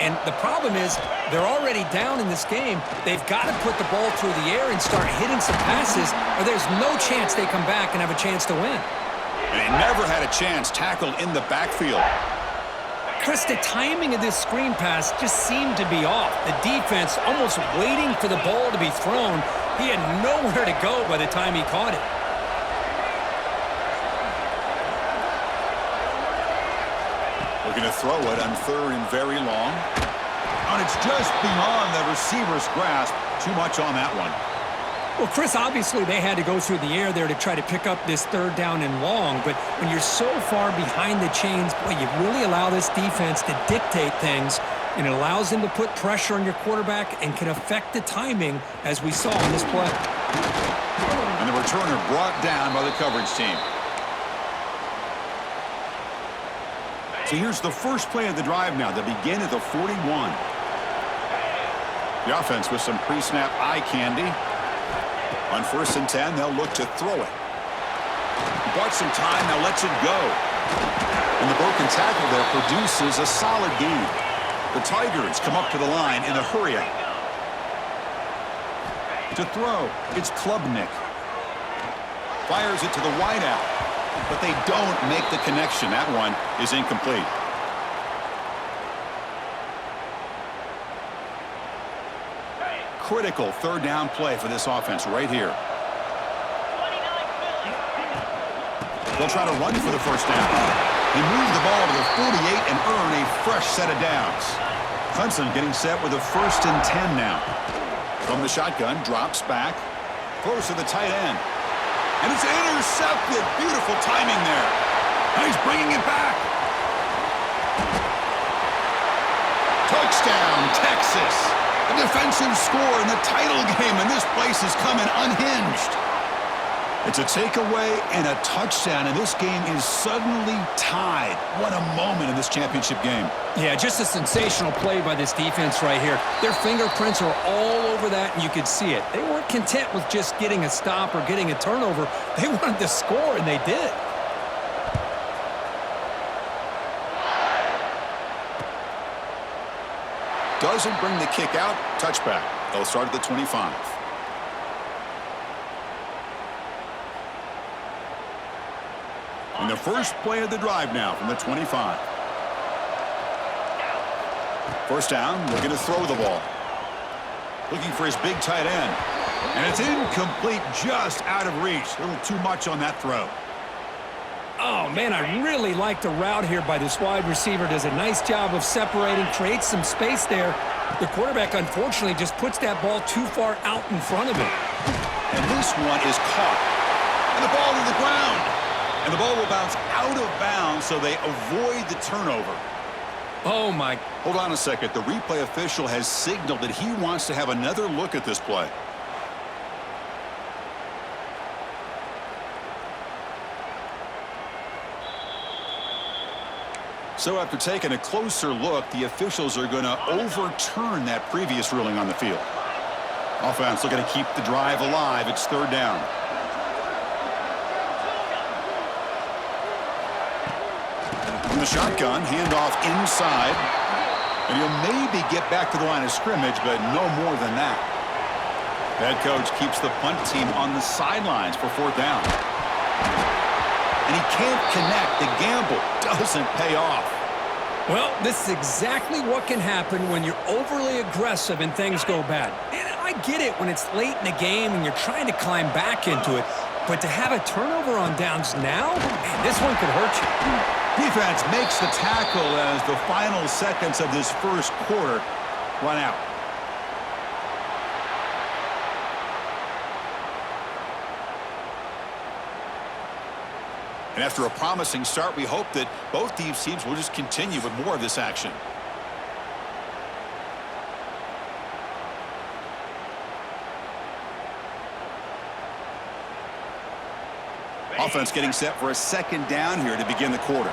And the problem is they're already down in this game. They've got to put the ball through the air and start hitting some passes, or there's no chance they come back and have a chance to win. And he never had a chance tackled in the backfield. Chris, the timing of this screen pass just seemed to be off. The defense almost waiting for the ball to be thrown. He had nowhere to go by the time he caught it. Looking to throw it on 3rd and very long. And it's just beyond the receiver's grasp. Too much on that one. Well, Chris, obviously they had to go through the air there to try to pick up this 3rd down and long, but when you're so far behind the chains, boy, you really allow this defense to dictate things, and it allows them to put pressure on your quarterback and can affect the timing, as we saw in this play. And the returner brought down by the coverage team. So here's the first play of the drive now. They begin at the 41. The offense with some pre-snap eye candy. On 1st and 10, they'll look to throw it. He bought some time, now lets it go. And the broken tackle there produces a solid gain. The Tigers come up to the line in a hurry up. To throw, it's Klubnik. Fires it to the wideout, but they don't make the connection. That one is incomplete. Critical 3rd down play for this offense right here. They'll try to run for the 1st down. They move the ball to the 48 and earn a fresh set of downs. Clemson getting set with a 1st and 10 now. From the shotgun, drops back, throws to the tight end. And it's intercepted. Beautiful timing there. And he's bringing it back. Touchdown, Texas. A defensive score in the title game, and this place is coming unhinged. It's a takeaway and a touchdown, and this game is suddenly tied. What a moment in this championship game. Yeah, just a sensational play by this defense right here. Their fingerprints are all over that, and you could see it. They weren't content with just getting a stop or getting a turnover. They wanted to score, and they did. Doesn't bring the kick out. Touchback. They'll start at the 25. And the first play of the drive now from the 25. 1st down, looking to throw the ball. Looking for his big tight end. And it's incomplete, just out of reach. A little too much on that throw. Oh, man, I really like the route here by this wide receiver. Does a nice job of separating, creates some space there. The quarterback, unfortunately, just puts that ball too far out in front of him. And this one is caught. And the ball to the ground. And the ball will bounce out of bounds, so they avoid the turnover. Oh, my. Hold on a second. The replay official has signaled that he wants to have another look at this play. So after taking a closer look, the officials are going to overturn that previous ruling on the field. Offense looking to keep the drive alive. It's 3rd down. From the shotgun, handoff inside. And he'll maybe get back to the line of scrimmage, but no more than that. Head coach keeps the punt team on the sidelines for 4th down. And he can't connect. The gamble doesn't pay off. Well, this is exactly what can happen when you're overly aggressive and things go bad. And I get it when it's late in the game and you're trying to climb back into it. But to have a turnover on downs now, man, this one could hurt you. Defense makes the tackle as the final seconds of this first quarter run out. And after a promising start, we hope that both these teams will just continue with more of this action. Offense getting set for a 2nd down here to begin the quarter.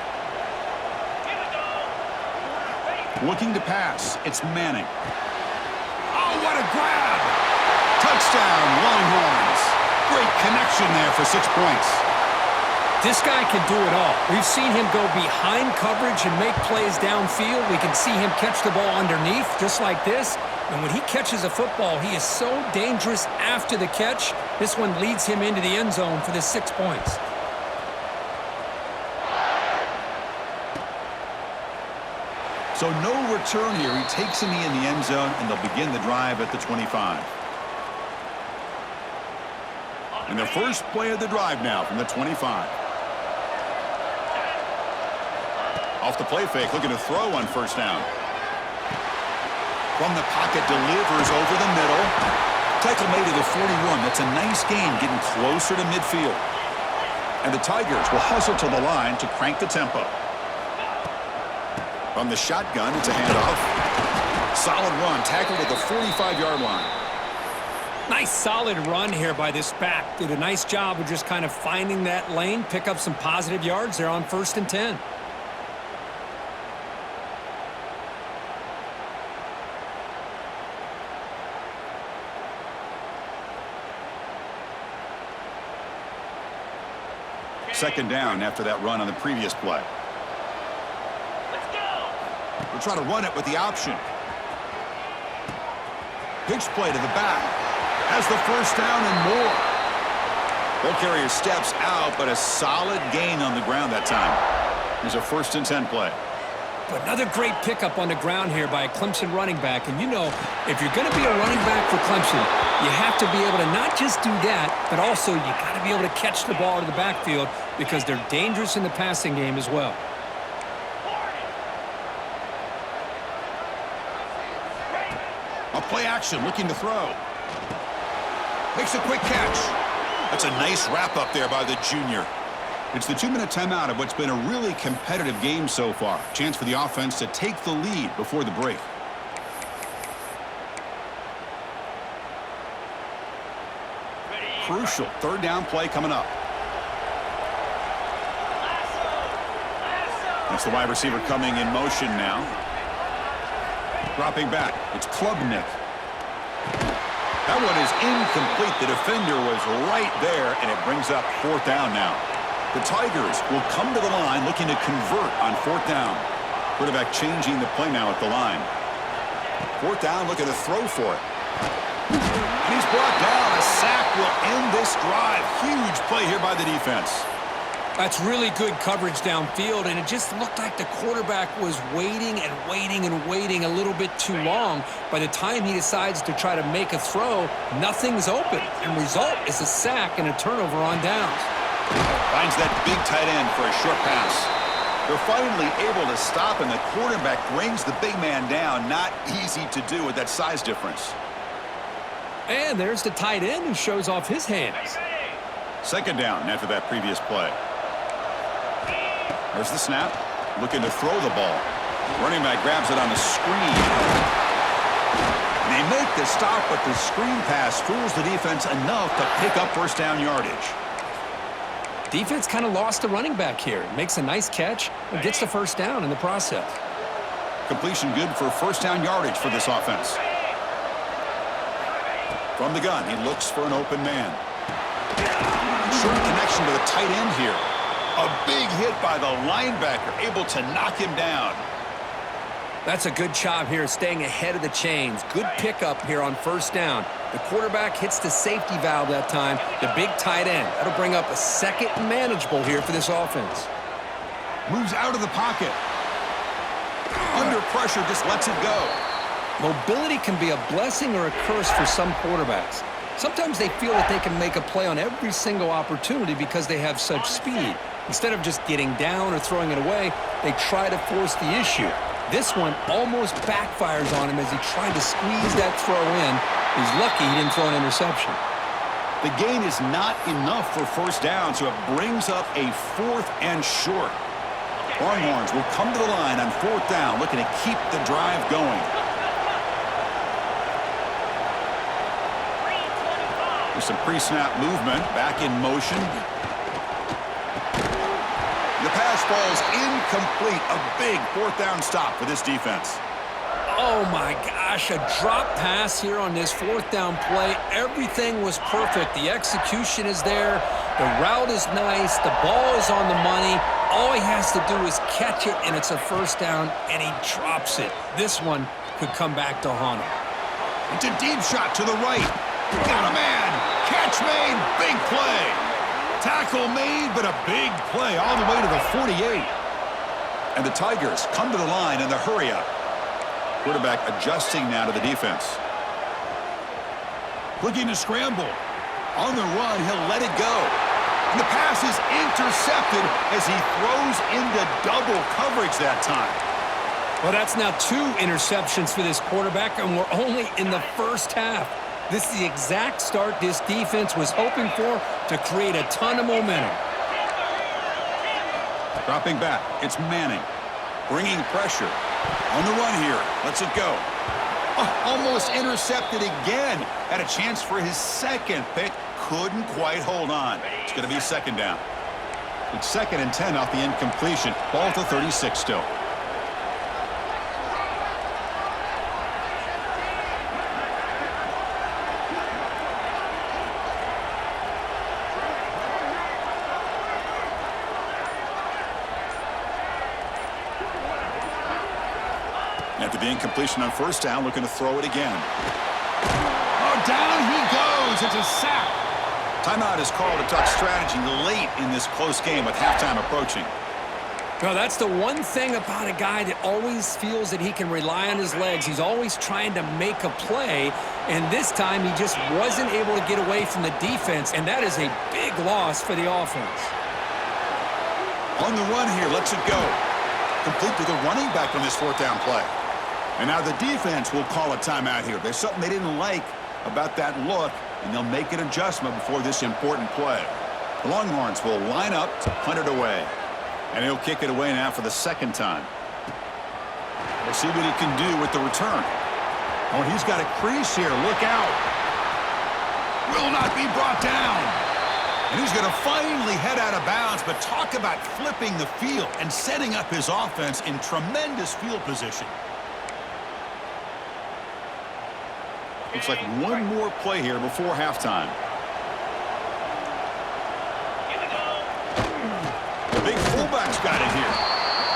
Looking to pass. It's Manning. Oh, what a grab! Touchdown, Longhorns. Great connection there for 6 points. This guy can do it all. We've seen him go behind coverage and make plays downfield. We can see him catch the ball underneath, just like this. And when he catches a football, he is so dangerous after the catch. This one leads him into the end zone for the 6 points. So no return here. He takes him in the end zone, and they'll begin the drive at the 25. And the first play of the drive now from the 25. Off the play fake, looking to throw on first down. From the pocket, delivers over the middle. Tackle made at the 41. That's a nice gain, getting closer to midfield. And the Tigers will hustle to the line to crank the tempo. From the shotgun, it's a handoff. Solid run, tackled at the 45-yard line. Nice solid run here by this back. Did a nice job of just kind of finding that lane, pick up some positive yards there on 1st and 10. Second down after that run on the previous play. Let's go. We'll try to run it with the option. Pitch play to the back. Has the first down and more. Ball carrier steps out, but a solid gain on the ground that time. Here's a 1st and 10 play. But another great pickup on the ground here by a Clemson running back. And you know, if you're going to be a running back for Clemson, you have to be able to not just do that, but also you got to be able to catch the ball to the backfield because they're dangerous in the passing game as well. A play action, looking to throw. Makes a quick catch. That's a nice wrap up there by the junior. It's the 2-minute timeout of what's been a really competitive game so far. Chance for the offense to take the lead before the break. Crucial 3rd down play coming up. That's the wide receiver coming in motion now. Dropping back, it's Klubnik. That one is incomplete. The defender was right there, and it brings up 4th down now. The Tigers will come to the line looking to convert on 4th down. Quarterback changing the play now at the line. 4th down, looking to throw for it. And he's brought down. A sack will end this drive. Huge play here by the defense. That's really good coverage downfield, and it just looked like the quarterback was waiting and waiting and waiting a little bit too long. By the time he decides to try to make a throw, nothing's open, and result is a sack and a turnover on downs. Finds that big tight end for a short pass. They're finally able to stop, and the quarterback brings the big man down. Not easy to do with that size difference. And there's the tight end who shows off his hands. 2nd down after that previous play. There's the snap. Looking to throw the ball. Running back grabs it on the screen. They make the stop, but the screen pass fools the defense enough to pick up 1st down yardage. Defense kind of lost the running back here. Makes a nice catch and gets the 1st down in the process. Completion good for 1st down yardage for this offense. From the gun, he looks for an open man. Short connection to the tight end here. A big hit by the linebacker, able to knock him down. That's a good job here, staying ahead of the chains. Good pickup here on 1st down. The quarterback hits the safety valve that time, the big tight end. That'll bring up a 2nd and manageable here for this offense. Moves out of the pocket. Under pressure, just lets it go. Mobility can be a blessing or a curse for some quarterbacks. Sometimes they feel that they can make a play on every single opportunity because they have such speed. Instead of just getting down or throwing it away, they try to force the issue. This one almost backfires on him as he tried to squeeze that throw in. He's lucky he didn't throw an interception. The gain is not enough for 1st down, so it brings up a 4th and short. Longhorns will come to the line on 4th down, looking to keep the drive going. There's some pre-snap movement, back in motion. The pass falls incomplete. A big 4th down stop for this defense. Oh my gosh, a drop pass here on this 4th down play. Everything was perfect. The execution is there. The route is nice. The ball is on the money. All he has to do is catch it, and it's a first down, and he drops it. This one could come back to haunt him. It's a deep shot to the right. Got a man. Catch made. Big play. Tackle made, but a big play all the way to the 48. And the Tigers come to the line in the hurry-up. Quarterback adjusting now to the defense. Looking to scramble. On the run, he'll let it go. And the pass is intercepted as he throws into double coverage that time. Well, that's now 2 interceptions for this quarterback, and we're only in the first half. This is the exact start this defense was hoping for to create a ton of momentum. Dropping back, it's Manning. Bringing pressure. On the run here. Lets it go. Oh, almost intercepted again. Had a chance for his second pick. Couldn't quite hold on. It's going to be second down. It's 2nd and 10 off the incompletion. Ball to 36 still. After the incompletion on first down, looking to throw it again. Oh, down he goes. It's a sack. Timeout is called to talk strategy late in this close game with halftime approaching. Well, that's the one thing about a guy that always feels that he can rely on his legs. He's always trying to make a play, and this time he just wasn't able to get away from the defense, and that is a big loss for the offense. On the run here, lets it go. Complete to the running back on this 4th down play. And now the defense will call a timeout here. There's something they didn't like about that look, and they'll make an adjustment before this important play. The Longhorns will line up to punt it away. And he'll kick it away now for the 2nd time. We'll see what he can do with the return. Oh, he's got a crease here. Look out. Will not be brought down. And he's going to finally head out of bounds, but talk about flipping the field and setting up his offense in tremendous field position. Looks like one more play here before halftime. The big fullback's got it here.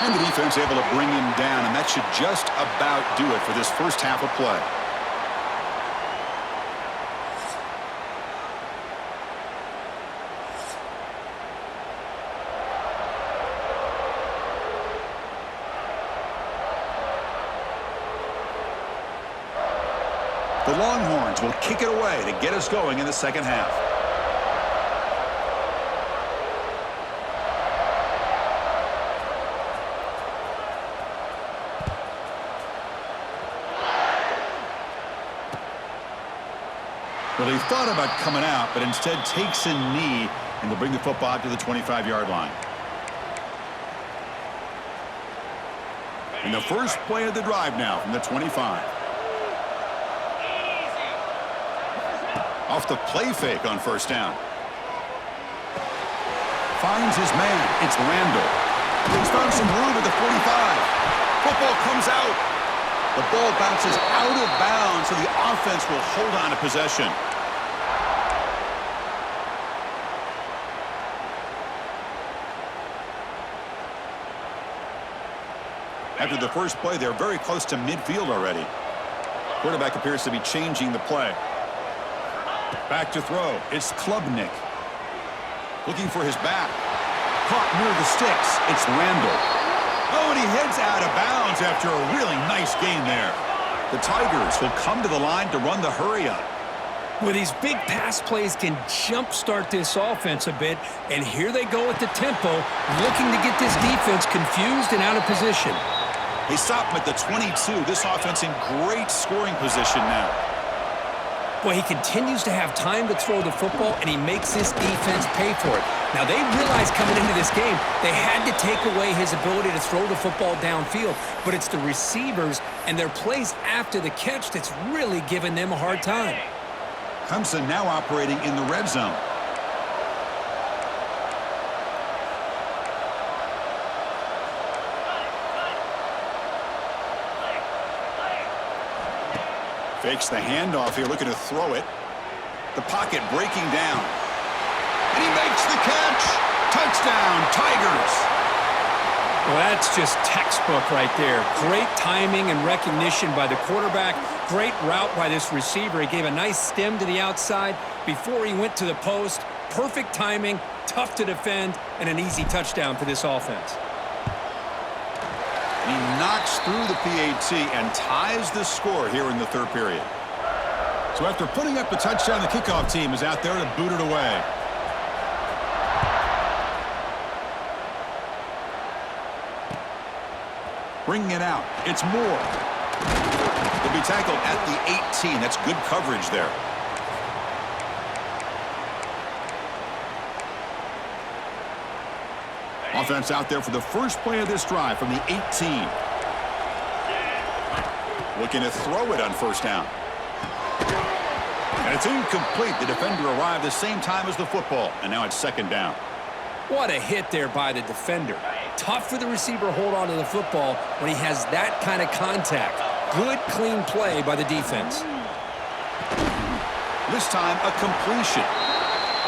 And the defense able to bring him down, and that should just about do it for this first half of play. The Longhorns will kick it away to get us going in the second half. Well, he thought about coming out, but instead takes a knee and will bring the football out to the 25-yard line. And the first play of the drive now from the 25. Off the play fake on first down. Finds his man. It's Randall. He's found some room at the 45. Football comes out. The ball bounces out of bounds, so the offense will hold on to possession. After the first play, they're very close to midfield already. Quarterback appears to be changing the play. Back to throw. It's Klubnik. Looking for his back. Caught near the sticks. It's Randall. Oh, and he heads out of bounds after a really nice gain there. The Tigers will come to the line to run the hurry-up. Well, these big pass plays can jumpstart this offense a bit, and here they go at the tempo, looking to get this defense confused and out of position. They stop him at the 22. This offense in great scoring position now. Well, he continues to have time to throw the football, and he makes this defense pay for it. Now, they realized coming into this game they had to take away his ability to throw the football downfield, but it's the receivers and their plays after the catch that's really giving them a hard time. Clemson now operating in the red zone. Fakes the handoff here, looking to throw it. The pocket breaking down. And he makes the catch. Touchdown, Tigers. Well, that's just textbook right there. Great timing and recognition by the quarterback. Great route by this receiver. He gave a nice stem to the outside before he went to the post. Perfect timing, tough to defend, and an easy touchdown for this offense. He knocks through the PAT and ties the score here in the third period. So after putting up the touchdown, the kickoff team is out there to boot it away. Bringing it out. It's Moore. He'll be tackled at the 18. That's good coverage there. Offense out there for the first play of this drive from the 18. Looking to throw it on first down. And it's incomplete. The defender arrived the same time as the football, and now it's second down. What a hit there by the defender. Tough for the receiver to hold on to the football when he has that kind of contact. Good, clean play by the defense. This time, a completion.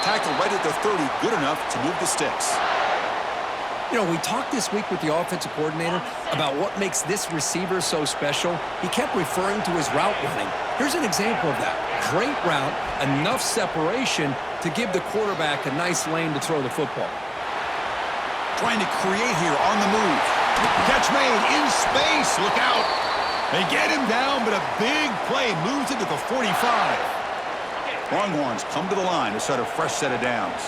Tackle right at the 30, good enough to move the sticks. You know, we talked this week with the offensive coordinator about what makes this receiver so special. He kept referring to his route running. Here's an example of that. Great route, enough separation to give the quarterback a nice lane to throw the football. Trying to create here on the move. Catch made in space. Look out. They get him down, but a big play moves it to the 45. Longhorns come to the line to start a fresh set of downs.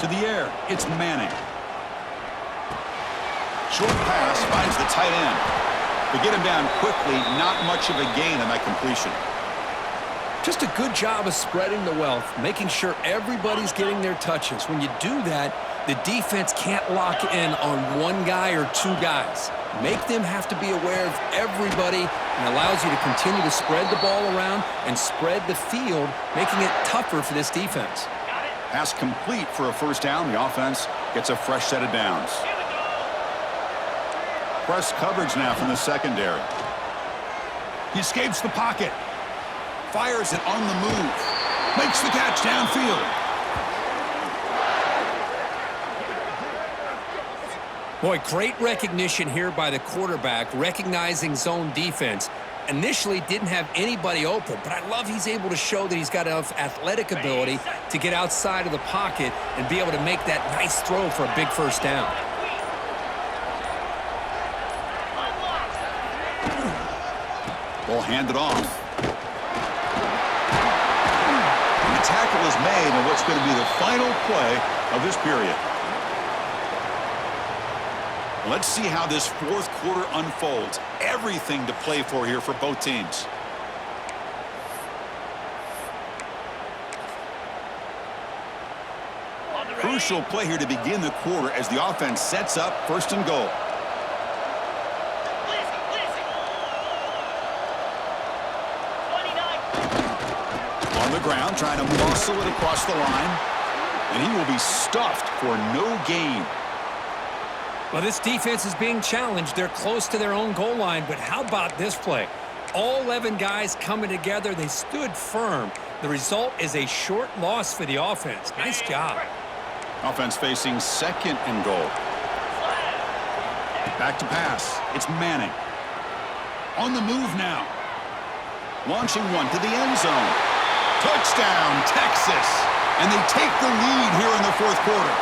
To the air, it's Manning. Short pass finds the tight end. To get him down quickly, not much of a gain on that completion. Just a good job of spreading the wealth, making sure everybody's getting their touches. When you do that, the defense can't lock in on one guy or two guys. Make them have to be aware of everybody, and allows you to continue to spread the ball around and spread the field, making it tougher for this defense. Pass complete for a first down. The offense gets a fresh set of downs. Press coverage now from the secondary. He escapes the pocket. Fires it on the move. Makes the catch downfield. Boy, great recognition here by the quarterback, recognizing zone defense. Initially didn't have anybody open, but I love he's able to show that he's got enough athletic ability to get outside of the pocket and be able to make that nice throw for a big first down. Ball handed off. And the tackle is made on what's going to be the final play of this period. Let's see how this fourth quarter unfolds. Everything to play for here for both teams. Crucial play here to begin the quarter as the offense sets up first and goal. On the ground, trying to muscle it across the line. And he will be stuffed for no gain. Well, this defense is being challenged. They're close to their own goal line, but how about this play? All 11 guys coming together. They stood firm. The result is a short loss for the offense. Nice job. Offense facing second and goal. Back to pass. It's Manning. On the move now. Launching one to the end zone. Touchdown, Texas. And they take the lead here in the fourth quarter.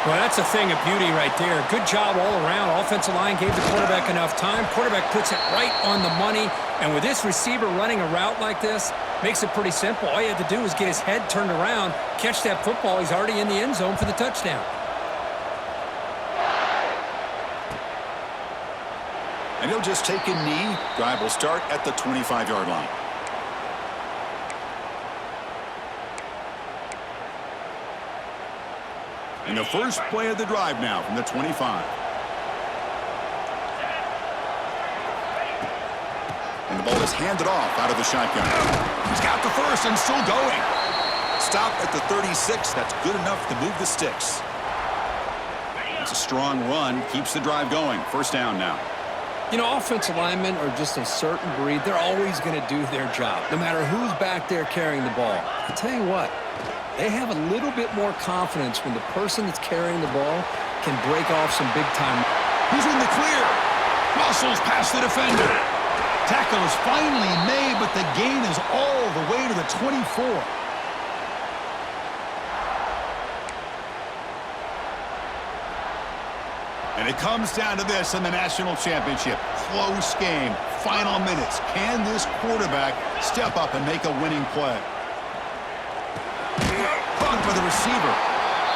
Well, that's a thing of beauty right there. Good job all around. Offensive line gave the quarterback enough time. Quarterback puts it right on the money. And with this receiver running a route like this, makes it pretty simple. All you have to do is get his head turned around, catch that football. He's already in the end zone for the touchdown. And he'll just take a knee. Drive will start at the 25-yard line. And the first play of the drive now from the 25. And the ball is handed off out of the shotgun. He's got the first and still going. Stop at the 36. That's good enough to move the sticks. It's a strong run. Keeps the drive going. First down now. You know, offensive linemen are just a certain breed. They're always going to do their job, no matter who's back there carrying the ball. I'll tell you what, they have a little bit more confidence when the person that's carrying the ball can break off some big-time. He's in the clear. Muscles past the defender. Tackle is finally made, but the gain is all the way to the 24. And it comes down to this in the national championship. Close game. Final minutes. Can this quarterback step up and make a winning play? Caught by the receiver.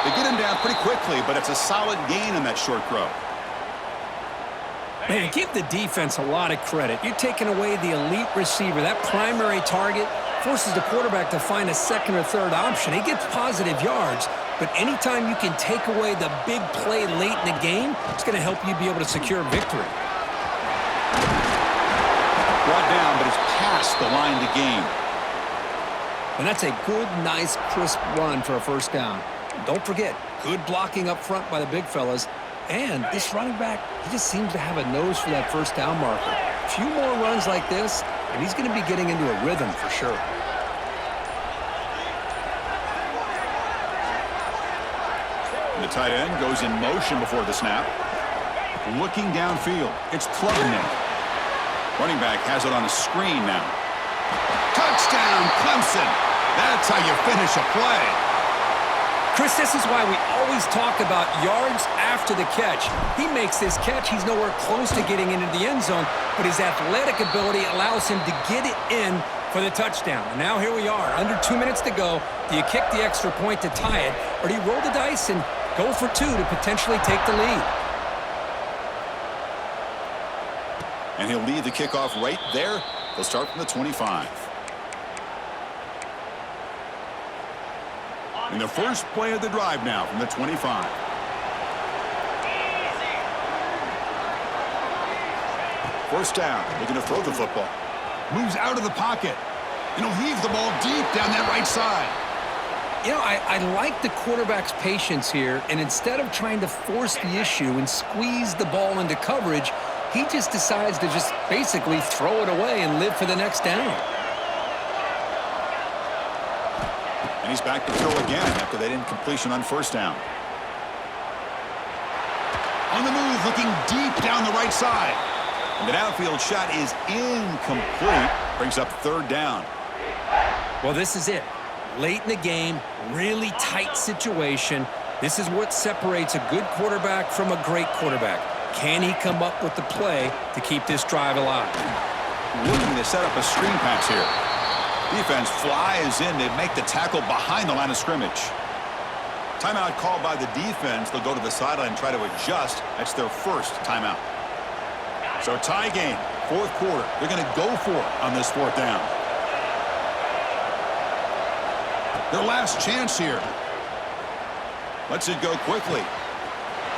They get him down pretty quickly, but it's a solid gain on that short throw. Man, give the defense a lot of credit. You're taking away the elite receiver. That primary target forces the quarterback to find a second or third option. He gets positive yards, but anytime you can take away the big play late in the game, it's going to help you be able to secure victory. Brought down, but it's past the line to gain. And that's a good, nice, crisp run for a first down. Don't forget, good blocking up front by the big fellas. And this running back, he just seems to have a nose for that first down marker. A few more runs like this, and he's going to be getting into a rhythm for sure. The tight end goes in motion before the snap. Looking downfield, it's Klubnik. Running back has it on the screen now. Touchdown, Clemson. That's how you finish a play. Chris, this is why we always talk about yards after the catch. He makes this catch. He's nowhere close to getting into the end zone, but his athletic ability allows him to get it in for the touchdown. And now here we are, under 2 minutes to go. Do you kick the extra point to tie it, or do you roll the dice and go for two to potentially take the lead? And he'll lead the kickoff right there. They'll start from the 25. And the first play of the drive now from the 25. First down, looking to throw the football. Moves out of the pocket. And he'll leave the ball deep down that right side. You know, I like the quarterback's patience here, and instead of trying to force the issue and squeeze the ball into coverage, he just decides to just basically throw it away and live for the next down. And he's back to throw again after that incompletion on first down. On the move, looking deep down the right side. And the downfield shot is incomplete. Brings up third down. Well, this is it. Late in the game, really tight situation. This is what separates a good quarterback from a great quarterback. Can he come up with the play to keep this drive alive? Looking to set up a screen pass here. Defense flies in to make the tackle behind the line of scrimmage. Timeout called by the defense. They'll go to the sideline and try to adjust. That's their first timeout. So tie game, fourth quarter. They're going to go for it on this fourth down. Their last chance here. Lets it go quickly.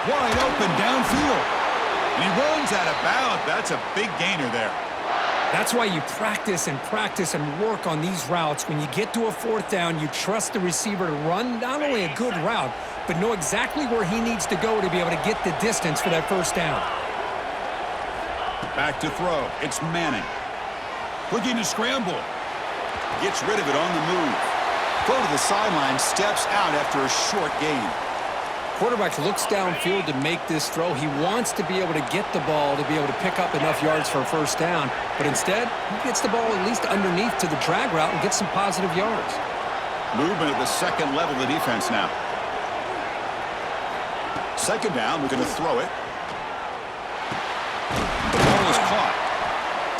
Wide open downfield. And he runs out of bounds. That's a big gainer there. That's why you practice and work on these routes. When you get to a fourth down, you trust the receiver to run not only a good route, but know exactly where he needs to go to be able to get the distance for that first down. Back to throw. It's Manning. Looking to scramble. Gets rid of it on the move. Throw to the sideline, steps out after a short gain. Quarterback looks downfield to make this throw. He wants to be able to get the ball to be able to pick up enough yards for a first down. But instead, he gets the ball at least underneath to the drag route and gets some positive yards. Movement at the second level of the defense now. Second down, we're going to throw it. The ball is caught.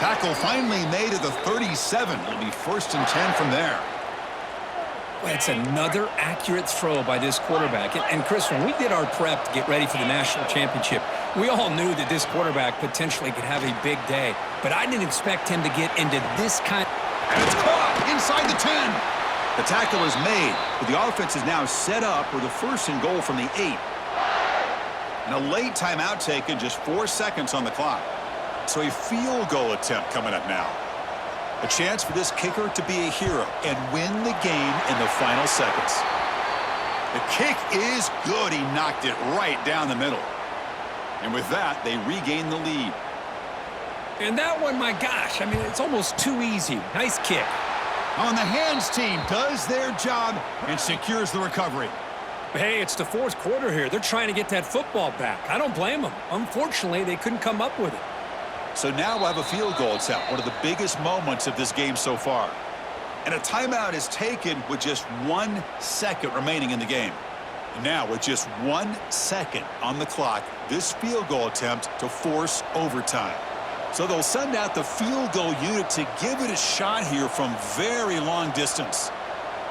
Tackle finally made at the 37. It'll be 1st and 10 from there. It's another accurate throw by this quarterback. And Chris, when we did our prep to get ready for the national championship, we all knew that this quarterback potentially could have a big day. But I didn't expect him to get into this kind. And it's caught inside the 10. The tackle is made, but the offense is now set up with a 1st and goal from the 8. And a late timeout taken, just 4 seconds on the clock. So a field goal attempt coming up now. A chance for this kicker to be a hero and win the game in the final seconds. The kick is good. He knocked it right down the middle. And with that, they regain the lead. And that one, my gosh, I mean, it's almost too easy. Nice kick. On the hands team does their job and secures the recovery. Hey, it's the fourth quarter here. They're trying to get that football back. I don't blame them. Unfortunately, they couldn't come up with it. So now we'll have a field goal attempt, one of the biggest moments of this game so far. And a timeout is taken with just 1 second remaining in the game. And now with just 1 second on the clock, this field goal attempt to force overtime. So they'll send out the field goal unit to give it a shot here from very long distance.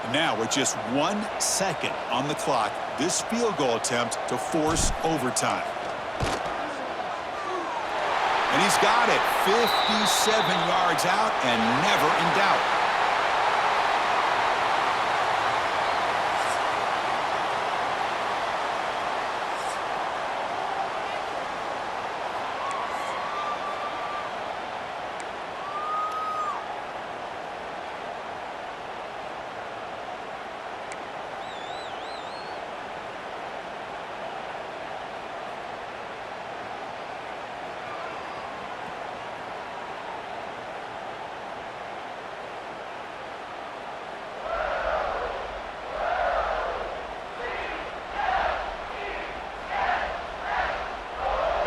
And now with just 1 second on the clock, this field goal attempt to force overtime. And he's got it, 57 yards out and never in doubt.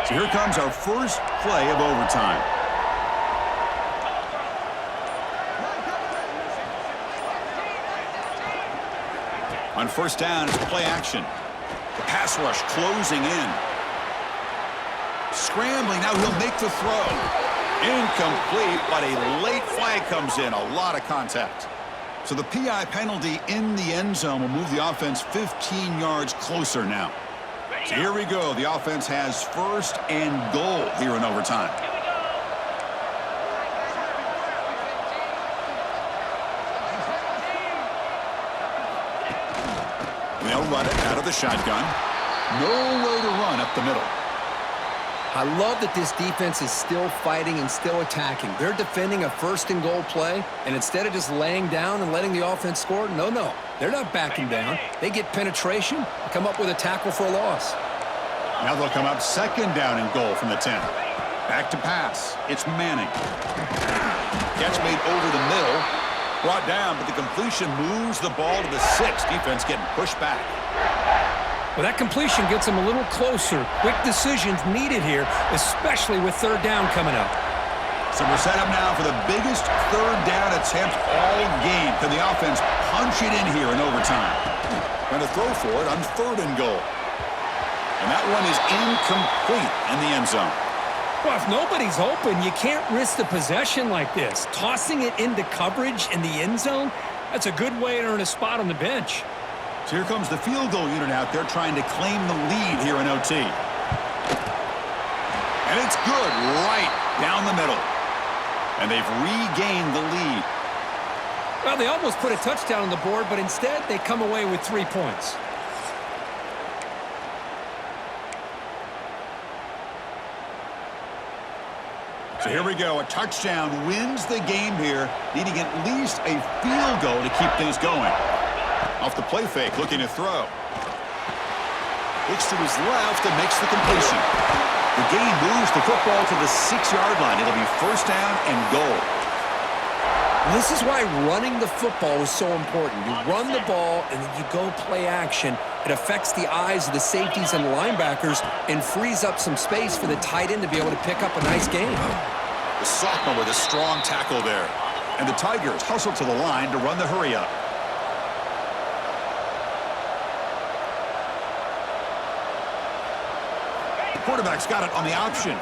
So here comes our first play of overtime. On first down, it's play action. The pass rush closing in. Scrambling, now he'll make the throw. Incomplete, but a late flag comes in. A lot of contact. So the PI penalty in the end zone will move the offense 15 yards closer now. So here we go. The offense has first and goal here in overtime. They'll run it out of the shotgun. No way to run up the middle. I love that this defense is still fighting and still attacking. They're defending a first and goal play, and instead of just laying down and letting the offense score, no. They're not backing down. They get penetration and come up with a tackle for a loss. Now they'll come up second down and goal from the 10. Back to pass. It's Manning. Catch made over the middle. Brought down, but the completion moves the ball to the 6. Defense getting pushed back. Well, that completion gets them a little closer. Quick decisions needed here, especially with third down coming up. So we're set up now for the biggest third down attempt all game. Can the offense punch it in here in overtime? Going to throw for it on third and goal. And that one is incomplete in the end zone. Well, if nobody's open, you can't risk the possession like this. Tossing it into coverage in the end zone, that's a good way to earn a spot on the bench. So here comes the field goal unit out there trying to claim the lead here in OT. And it's good right down the middle. And they've regained the lead. Well, they almost put a touchdown on the board, but instead they come away with 3 points. So here we go. A touchdown wins the game here, needing at least a field goal to keep things going. Off the play fake, looking to throw. Looks to his left and makes the completion. The game moves the football to the 6-yard line. It'll be first down and goal. This is why running the football is so important. You run the ball and then you go play action. It affects the eyes of the safeties and linebackers and frees up some space for the tight end to be able to pick up a nice game. The sophomore with a strong tackle there. And the Tigers hustle to the line to run the hurry-up. The quarterback's got it on the option.